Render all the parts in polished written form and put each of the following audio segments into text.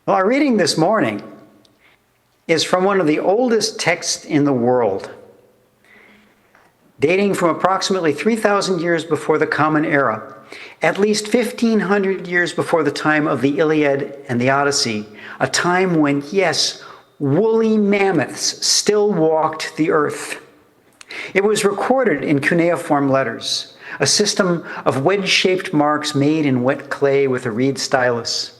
Well, our reading this morning is from one of the oldest texts in the world, dating from approximately 3,000 years before the Common Era, at least 1,500 years before the time of the Iliad and the Odyssey, a time when, yes, woolly mammoths still walked the earth. It was recorded in cuneiform letters, a system of wedge-shaped marks made in wet clay with a reed stylus.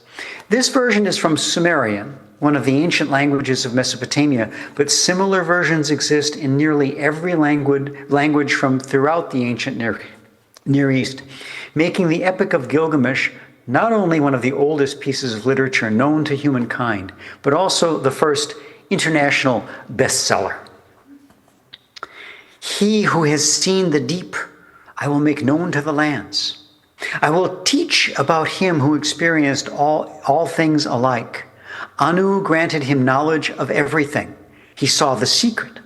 This version is from Sumerian, one of the ancient languages of Mesopotamia, but similar versions exist in nearly every language from throughout the ancient Near East, making the Epic of Gilgamesh not only one of the oldest pieces of literature known to humankind, but also the first international bestseller. He who has seen the deep, I will make known to the lands. I will teach about him who experienced all things alike. Anu granted him knowledge of everything. He saw the secret,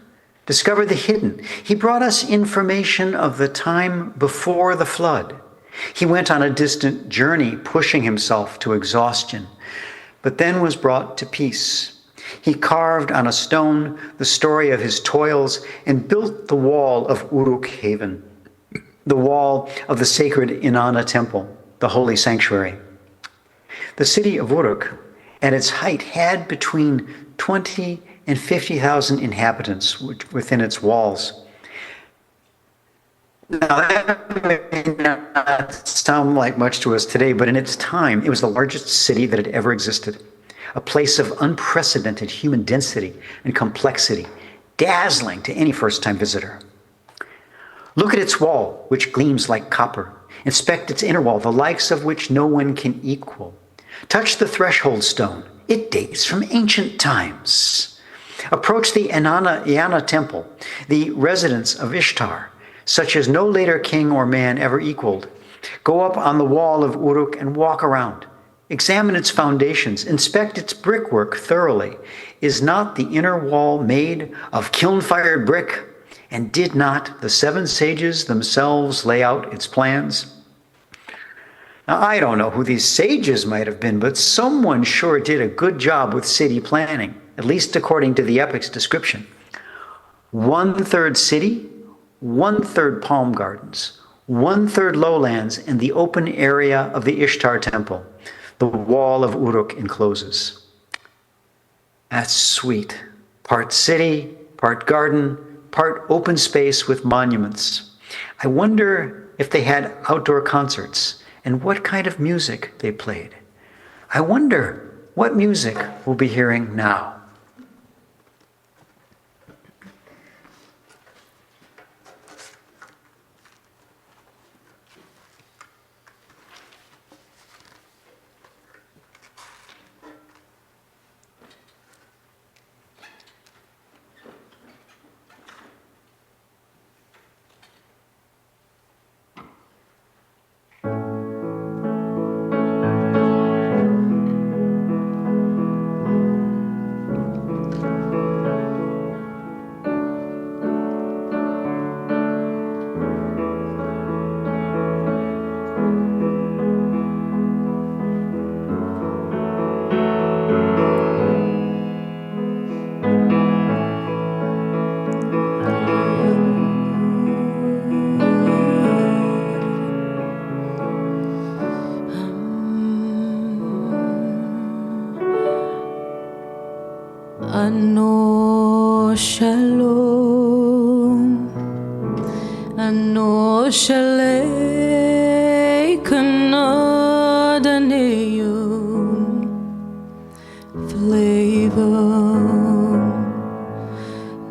discovered the hidden. He brought us information of the time before the flood. He went on a distant journey, pushing himself to exhaustion, but then was brought to peace. He carved on a stone the story of his toils and built the wall of Uruk Haven, the wall of the sacred Inanna temple, the holy sanctuary. The city of Uruk, at its height, had between 20 and 50,000 inhabitants within its walls. Now, that may not sound like much to us today, but in its time, it was the largest city that had ever existed, a place of unprecedented human density and complexity, dazzling to any first-time visitor. Look at its wall, which gleams like copper. Inspect its inner wall, the likes of which no one can equal. Touch the threshold stone. It dates from ancient times. Approach the Inanna temple, the residence of Ishtar, such as no later king or man ever equaled. Go up on the wall of Uruk and walk around. Examine its foundations. Inspect its brickwork thoroughly. Is not the inner wall made of kiln-fired brick? And did not the 7 sages themselves lay out its plans? Now, I don't know who these sages might have been, but someone sure did a good job with city planning, at least according to the epic's description. 1/3 city, 1/3 palm gardens, 1/3 lowlands, and the open area of the Ishtar temple, the wall of Uruk encloses. That's sweet. Part city, part garden, part open space with monuments. I wonder if they had outdoor concerts and what kind of music they played. I wonder what music we'll be hearing now. Ano shalom, ano shalei kanadaneum, flavor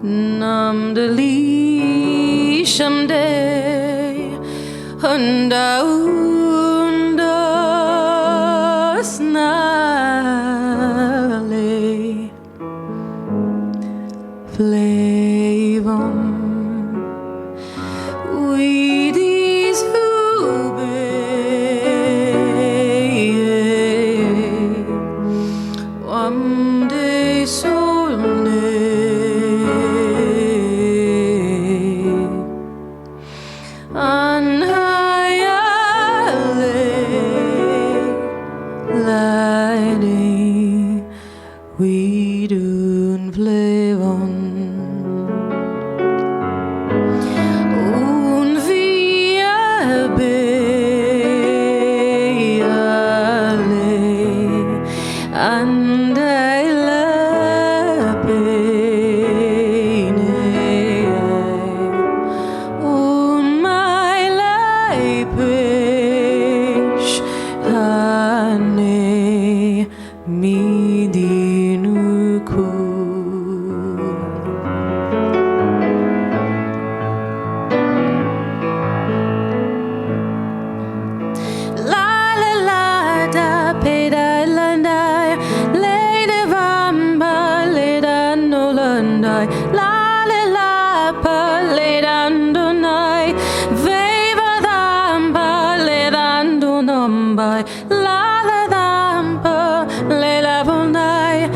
namdali shamday handaunda snale. Flavum Wy'east UU Wamde solne Anhayale Lady we don't play on. Und wir be alle an der Leibene und mein Leibisch hane midinuku. La la la da pe da landai, le de vamba le da no landai, la la la pa le dando nai, veva damba le dando nombai, la la damba le la bondai,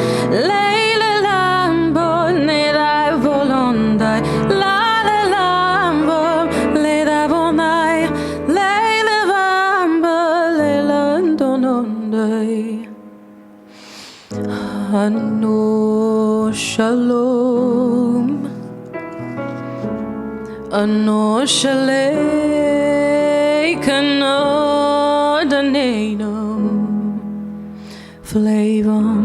le la lambo ne da volondai, la la lambo le da bondai, le la vamba le lando nondai. Ano shalom, ano shalei kano danenum, flavum,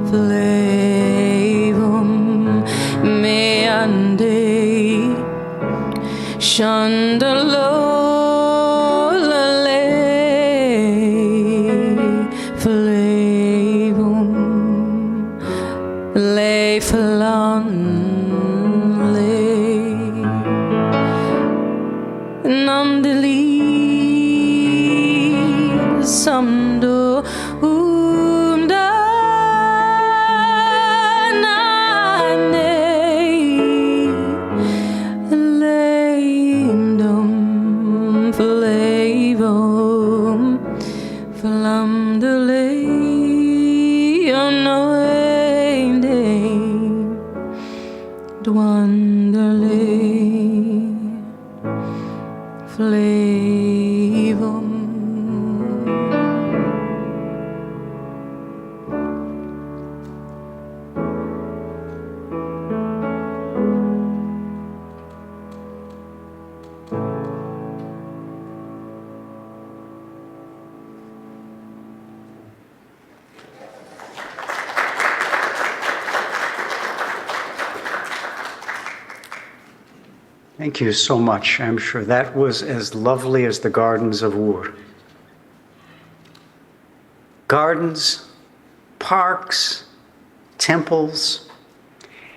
flavum me ande shandalo lale flavum le flan le nandeli samdo umda nane leindum flavum flamdele onoende dwandele flavum. Thank you so much. I'm sure that was as lovely as the gardens of Ur. Gardens, parks, temples.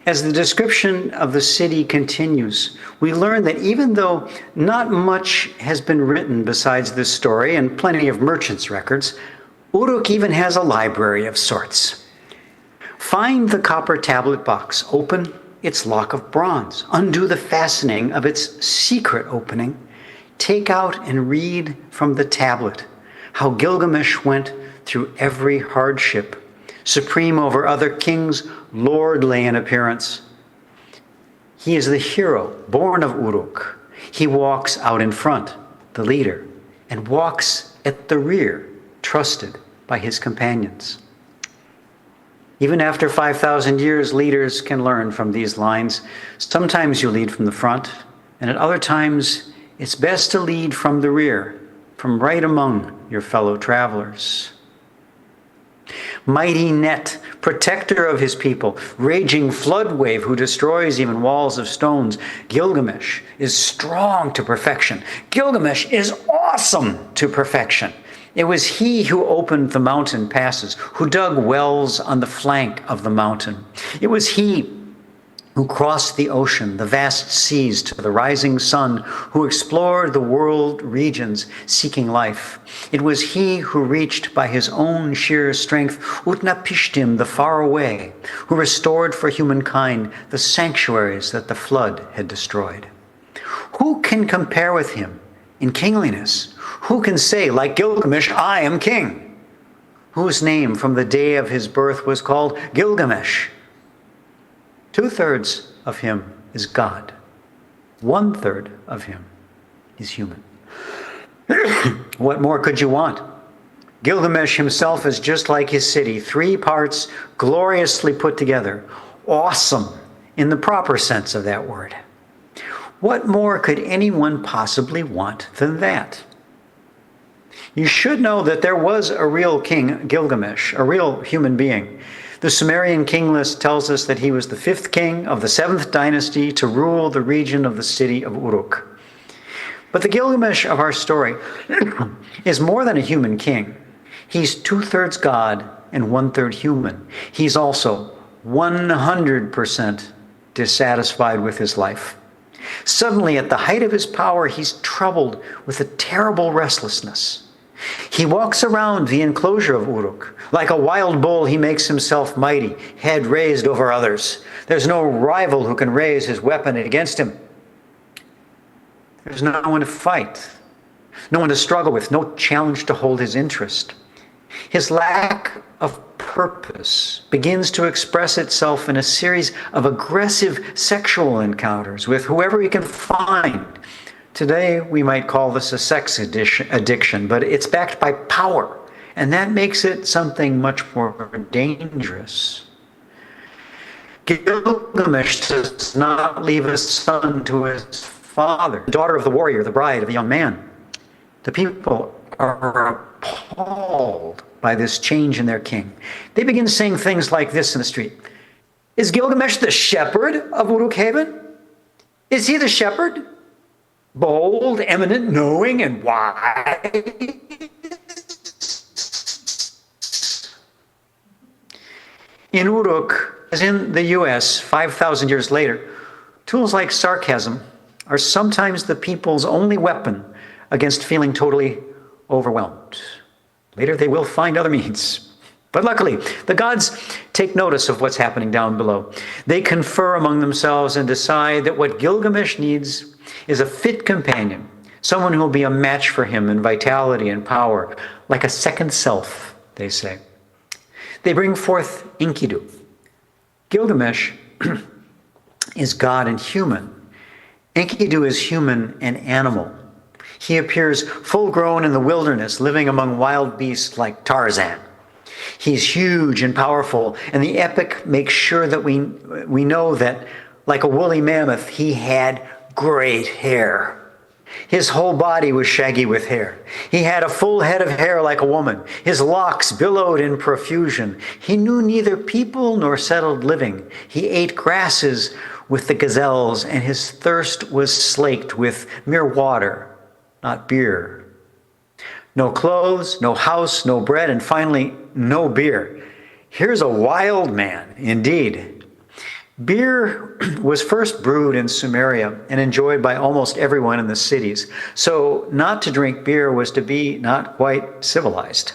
As the description of the city continues, we learn that even though not much has been written besides this story and plenty of merchants' records, Uruk even has a library of sorts. Find the copper tablet box, open its lock of bronze, undo the fastening of its secret opening, take out and read from the tablet how Gilgamesh went through every hardship, supreme over other kings, lordly in appearance. He is the hero, born of Uruk. He walks out in front, the leader, and walks at the rear, trusted by his companions. Even after 5,000 years, leaders can learn from these lines. Sometimes you lead from the front, and at other times, it's best to lead from the rear, from right among your fellow travelers. Mighty Net, protector of his people, raging flood wave who destroys even walls of stones. Gilgamesh is strong to perfection. Gilgamesh is awesome to perfection. It was he who opened the mountain passes, who dug wells on the flank of the mountain. It was he who crossed the ocean, the vast seas to the rising sun, who explored the world regions seeking life. It was he who reached by his own sheer strength Utnapishtim, the faraway, who restored for humankind the sanctuaries that the flood had destroyed. Who can compare with him in kingliness? Who can say, like Gilgamesh, I am king? Whose name from the day of his birth was called Gilgamesh? 2/3 of him is God. 1/3 of him is human. What more could you want? Gilgamesh himself is just like his city, 3 parts gloriously put together. Awesome in the proper sense of that word. What more could anyone possibly want than that? You should know that there was a real king, Gilgamesh, a real human being. The Sumerian king list tells us that he was the 5th king of the 7th dynasty to rule the region of the city of Uruk. But the Gilgamesh of our story is more than a human king. He's 2/3 God and 1/3 human. He's also 100% dissatisfied with his life. Suddenly, at the height of his power, he's troubled with a terrible restlessness. He walks around the enclosure of Uruk. Like a wild bull, he makes himself mighty, head raised over others. There's no rival who can raise his weapon against him. There's no one to fight, no one to struggle with, no challenge to hold his interest. His lack of purpose begins to express itself in a series of aggressive sexual encounters with whoever he can find. Today, we might call this a sex addiction, but it's backed by power, and that makes it something much more dangerous. Gilgamesh does not leave a son to his father, the daughter of the warrior, the bride of the young man. The people are appalled by this change in their king. They begin saying things like this in the street. Is Gilgamesh the shepherd of Uruk Haven? Is he the shepherd? Bold, eminent, knowing, and wise. In Uruk, as in the US 5,000 years later, tools like sarcasm are sometimes the people's only weapon against feeling totally overwhelmed. Later, they will find other means. But luckily, the gods take notice of what's happening down below. They confer among themselves and decide that what Gilgamesh needs is a fit companion, someone who will be a match for him in vitality and power, like a second self, they say. They bring forth Enkidu. Gilgamesh is God and human. Enkidu is human and animal. He appears full-grown in the wilderness, living among wild beasts like Tarzan. He's huge and powerful, and the epic makes sure that we know that, like a woolly mammoth, he had great hair. His whole body was shaggy with hair. He had a full head of hair like a woman. His locks billowed in profusion. He knew neither people nor settled living. He ate grasses with the gazelles, and his thirst was slaked with mere water, not beer. No clothes, no house, no bread, and finally, no beer. Here's a wild man, indeed. Beer was first brewed in Sumeria and enjoyed by almost everyone in the cities. So not to drink beer was to be not quite civilized.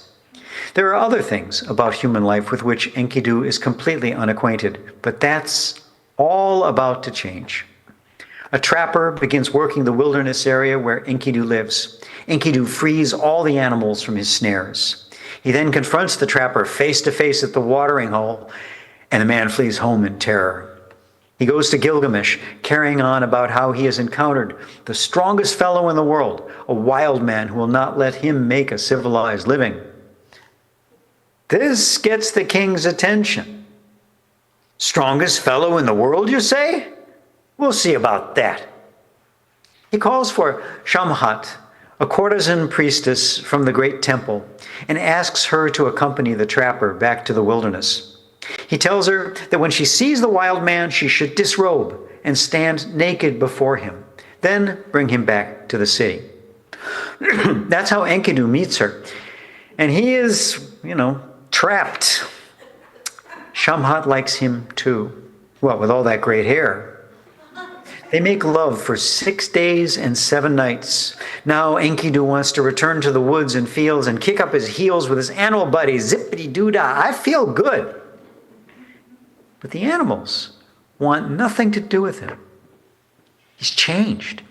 There are other things about human life with which Enkidu is completely unacquainted, but that's all about to change. A trapper begins working the wilderness area where Enkidu lives. Enkidu frees all the animals from his snares. He then confronts the trapper face to face at the watering hole, and the man flees home in terror. He goes to Gilgamesh, carrying on about how he has encountered the strongest fellow in the world, a wild man who will not let him make a civilized living. This gets the king's attention. Strongest fellow in the world, you say? We'll see about that. He calls for Shamhat, a courtesan priestess from the great temple, and asks her to accompany the trapper back to the wilderness. He tells her that when she sees the wild man, she should disrobe and stand naked before him, then bring him back to the city. That's how Enkidu meets her. And he is, trapped. Shamhat likes him too. Well, with all that great hair. They make love for 6 days and 7 nights. Now Enkidu wants to return to the woods and fields and kick up his heels with his animal buddies. Zippity-doo-dah, I feel good. But the animals want nothing to do with him. He's changed.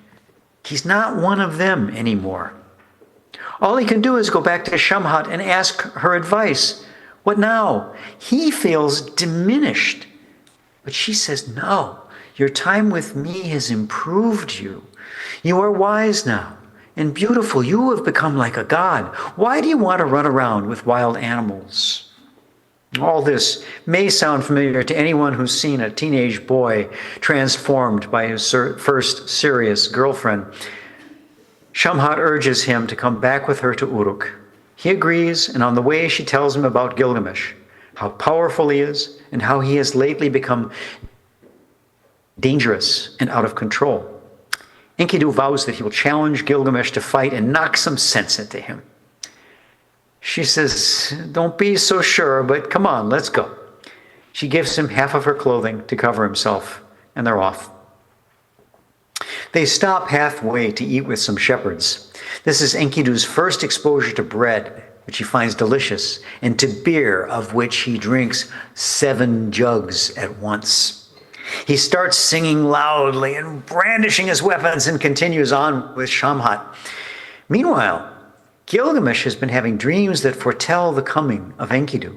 He's not one of them anymore. All he can do is go back to Shamhat and ask her advice. What now? He feels diminished. But she says, no, your time with me has improved you. You are wise now, and beautiful. You have become like a god. Why do you want to run around with wild animals? All this may sound familiar to anyone who's seen a teenage boy transformed by his first serious girlfriend. Shamhat urges him to come back with her to Uruk. He agrees, and on the way she tells him about Gilgamesh, how powerful he is, and how he has lately become dangerous and out of control. Enkidu vows that he will challenge Gilgamesh to fight and knock some sense into him. She says, don't be so sure, but come on, let's go. She gives him half of her clothing to cover himself, and they're off. They stop halfway to eat with some shepherds. This is Enkidu's first exposure to bread, which he finds delicious, and to beer, of which he drinks 7 jugs at once. He starts singing loudly and brandishing his weapons and continues on with Shamhat. Meanwhile, Gilgamesh has been having dreams that foretell the coming of Enkidu.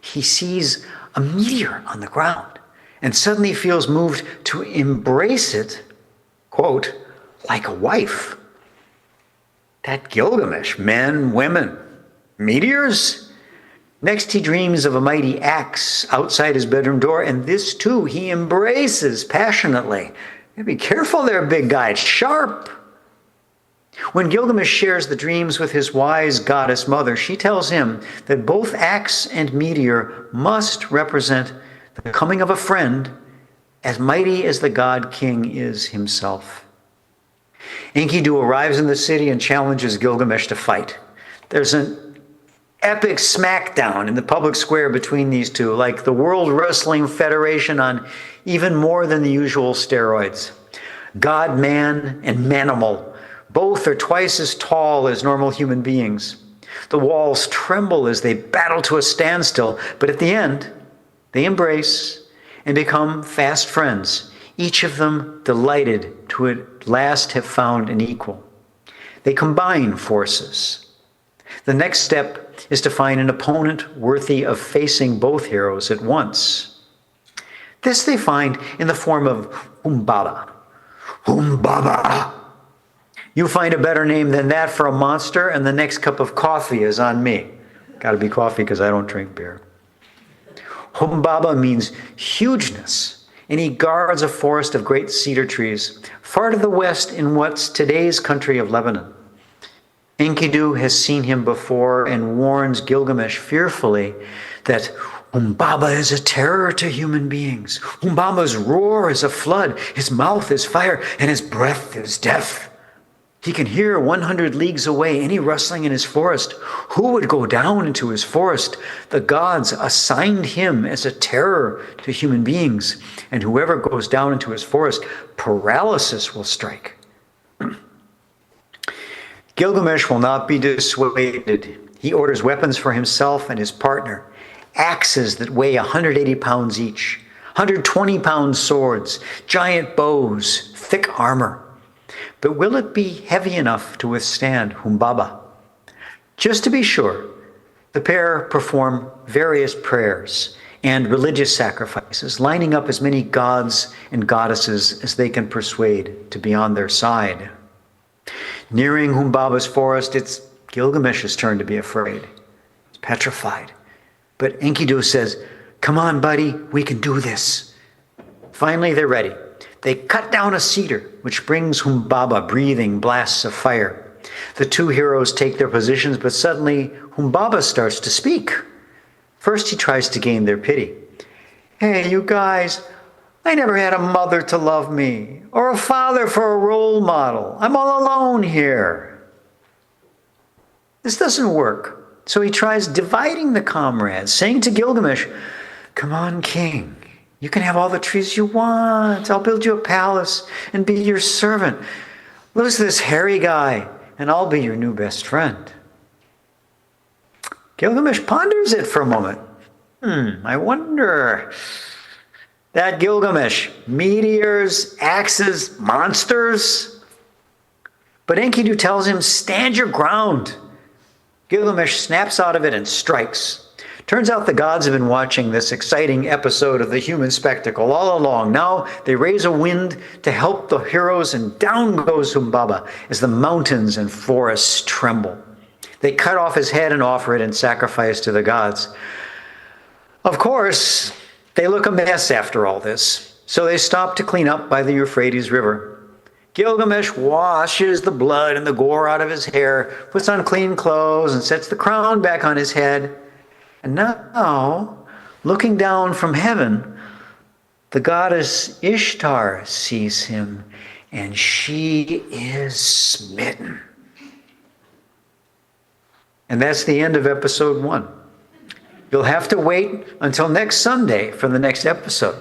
He sees a meteor on the ground and suddenly feels moved to embrace it, quote, like a wife. That Gilgamesh, men, women, meteors? Next, he dreams of a mighty axe outside his bedroom door, and this too he embraces passionately. Be careful there, big guy, it's sharp. When Gilgamesh shares the dreams with his wise goddess mother, she tells him that both axe and meteor must represent the coming of a friend as mighty as the god king is himself. Enkidu arrives in the city and challenges Gilgamesh to fight. There's an epic smackdown in the public square between these two, like the World Wrestling Federation on even more than the usual steroids. God-man and manimal. Both are twice as tall as normal human beings. The walls tremble as they battle to a standstill, but at the end, they embrace and become fast friends, each of them delighted to at last have found an equal. They combine forces. The next step is to find an opponent worthy of facing both heroes at once. This they find in the form of Humbaba. Humbaba! You find a better name than that for a monster, and the next cup of coffee is on me. Got to be coffee because I don't drink beer. Humbaba means hugeness, and he guards a forest of great cedar trees far to the west in what's today's country of Lebanon. Enkidu has seen him before and warns Gilgamesh fearfully that Humbaba is a terror to human beings. Humbaba's roar is a flood, his mouth is fire, and his breath is death. He can hear 100 leagues away any rustling in his forest. Who would go down into his forest? The gods assigned him as a terror to human beings, and whoever goes down into his forest, paralysis will strike. Gilgamesh will not be dissuaded. He orders weapons for himself and his partner, axes that weigh 180 pounds each, 120-pound swords, giant bows, thick armor. But will it be heavy enough to withstand Humbaba? Just to be sure, the pair perform various prayers and religious sacrifices, lining up as many gods and goddesses as they can persuade to be on their side. Nearing Humbaba's forest, it's Gilgamesh's turn to be afraid. He's petrified. But Enkidu says, "Come on, buddy, we can do this." Finally, they're ready. They cut down a cedar, which brings Humbaba breathing blasts of fire. The two heroes take their positions, but suddenly Humbaba starts to speak. First, he tries to gain their pity. "Hey, you guys, I never had a mother to love me, or a father for a role model. I'm all alone here." This doesn't work. So he tries dividing the comrades, saying to Gilgamesh, "Come on, king. You can have all the trees you want. I'll build you a palace and be your servant. Lose this hairy guy, and I'll be your new best friend." Gilgamesh ponders it for a moment. I wonder. That Gilgamesh, meteors, axes, monsters. But Enkidu tells him, "Stand your ground." Gilgamesh snaps out of it and strikes. Turns out the gods have been watching this exciting episode of the human spectacle all along. Now they raise a wind to help the heroes, and down goes Humbaba as the mountains and forests tremble. They cut off his head and offer it in sacrifice to the gods. Of course, they look a mess after all this, so they stop to clean up by the Euphrates River. Gilgamesh washes the blood and the gore out of his hair, puts on clean clothes, and sets the crown back on his head. And now, looking down from heaven, the goddess Ishtar sees him, and she is smitten. And that's the end of episode 1. You'll have to wait until next Sunday for the next episode.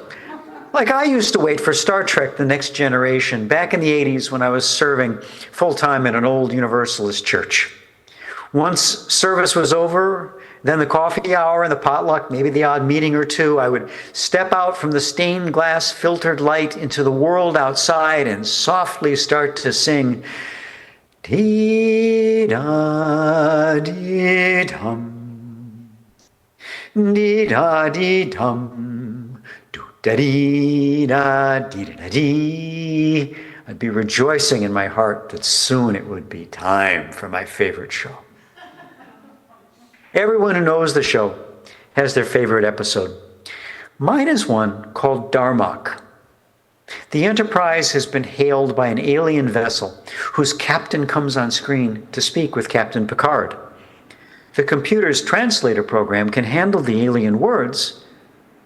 Like I used to wait for Star Trek: The Next Generation back in the 80s when I was serving full-time at an old Universalist church. Once service was over, then the coffee hour and the potluck, maybe the odd meeting or two, I would step out from the stained glass filtered light into the world outside and softly start to sing, dee-da-dee-dum, dee-da-dee-dum, doo-da-dee-da-dee-da-dee. I'd be rejoicing in my heart that soon it would be time for my favorite show. Everyone who knows the show has their favorite episode. Mine is one called Darmok. The Enterprise has been hailed by an alien vessel whose captain comes on screen to speak with Captain Picard. The computer's translator program can handle the alien words,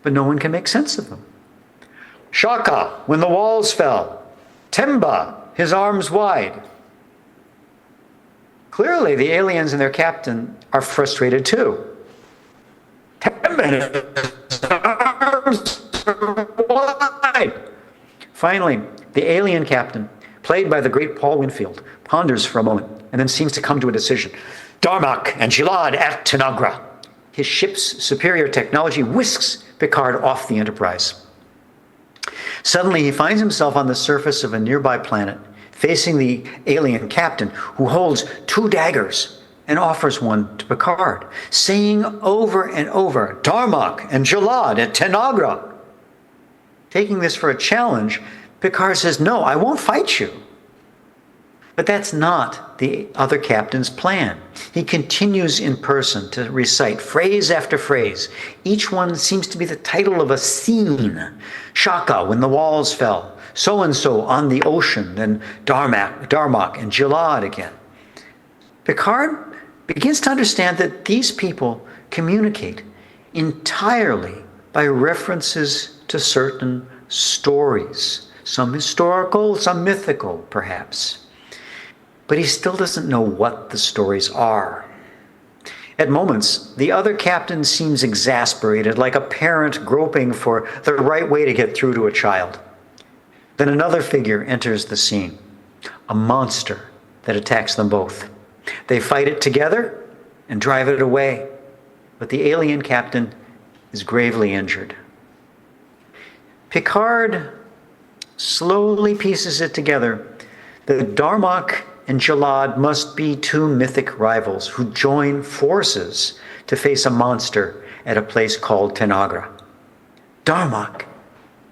but no one can make sense of them. Shaka, when the walls fell. Temba, his arms wide. Clearly, the aliens and their captain are frustrated too. Temba, his arms wide. Finally, the alien captain, played by the great Paul Winfield, ponders for a moment and then seems to come to a decision. Darmok and Gilad at Tanagra. His ship's superior technology whisks Picard off the Enterprise. Suddenly, he finds himself on the surface of a nearby planet, facing the alien captain, who holds 2 daggers and offers one to Picard, saying over and over, Darmok and Gilad at Tanagra. Taking this for a challenge, Picard says, no, I won't fight you. But that's not the other captain's plan. He continues in person to recite phrase after phrase. Each one seems to be the title of a scene. Shaka, when the walls fell. So-and-so on the ocean. Then Darmok and Gilad again. Picard begins to understand that these people communicate entirely by references to certain stories. Some historical, some mythical, perhaps. But he still doesn't know what the stories are. At moments, the other captain seems exasperated, like a parent groping for the right way to get through to a child. Then another figure enters the scene, a monster that attacks them both. They fight it together and drive it away, but the alien captain is gravely injured. Picard slowly pieces it together that Darmok and Gilad must be 2 mythic rivals who join forces to face a monster at a place called Tanagra. Darmok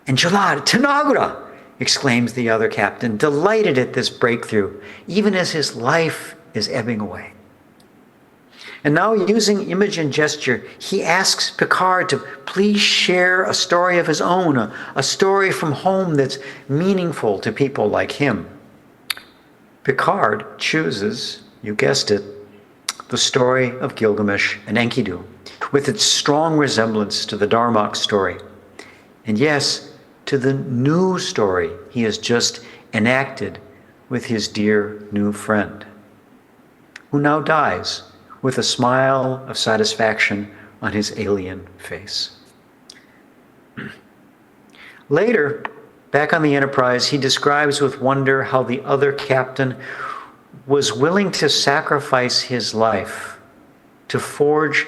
and Gilad, Tanagra! Exclaims the other captain, delighted at this breakthrough, even as his life is ebbing away. And now, using image and gesture, he asks Picard to please share a story of his own, a story from home that's meaningful to people like him. Picard chooses, you guessed it, the story of Gilgamesh and Enkidu, with its strong resemblance to the Darmok story. And yes, to the new story he has just enacted with his dear new friend, who now dies with a smile of satisfaction on his alien face. Later, back on the Enterprise, he describes with wonder how the other captain was willing to sacrifice his life to forge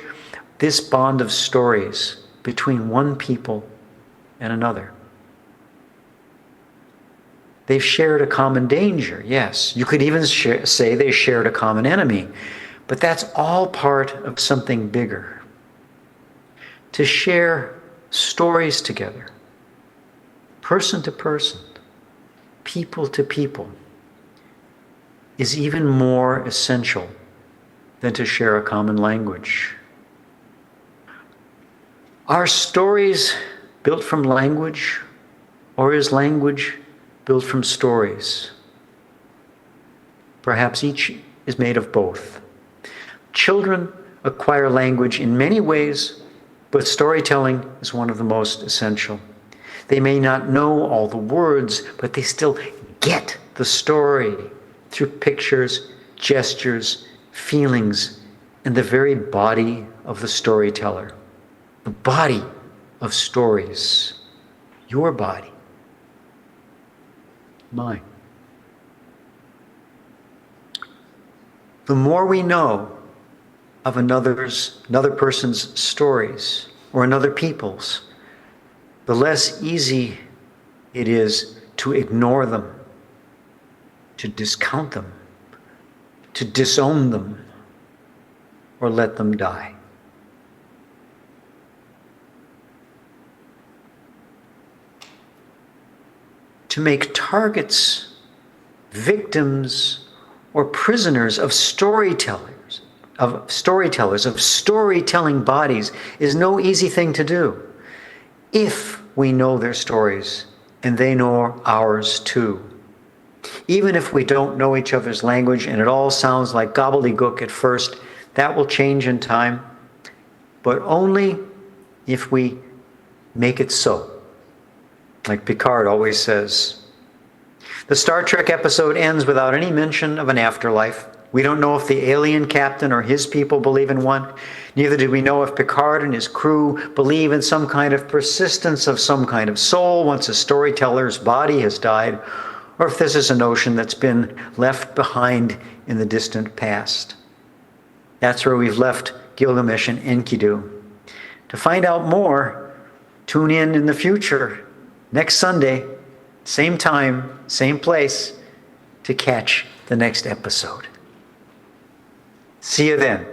this bond of stories between one people and another. They've shared a common danger, yes. You could even say they shared a common enemy, but that's all part of something bigger. to share stories together, person to person, people to people, is even more essential than to share a common language. Are stories built from language, or is language built from stories? Perhaps each is made of both. Children acquire language in many ways, but storytelling is one of the most essential. They may not know all the words, but they still get the story through pictures, gestures, feelings, and the very body of the storyteller. The body of stories. Your body. Mine. The more we know of another person's stories or another people's, the less easy it is to ignore them, to discount them, to disown them, or let them die. To make targets, victims, or prisoners of storytellers, of storytelling bodies is no easy thing to do if we know their stories and they know ours too. Even if we don't know each other's language and it all sounds like gobbledygook at first, that will change in time, but only if we make it so. Like Picard always says. The Star Trek episode ends without any mention of an afterlife. We don't know if the alien captain or his people believe in one. Neither do we know if Picard and his crew believe in some kind of persistence of some kind of soul once a storyteller's body has died, or if this is a notion that's been left behind in the distant past. That's where we've left Gilgamesh and Enkidu. To find out more, tune in the future, next Sunday, same time, same place, to catch the next episode. See you then.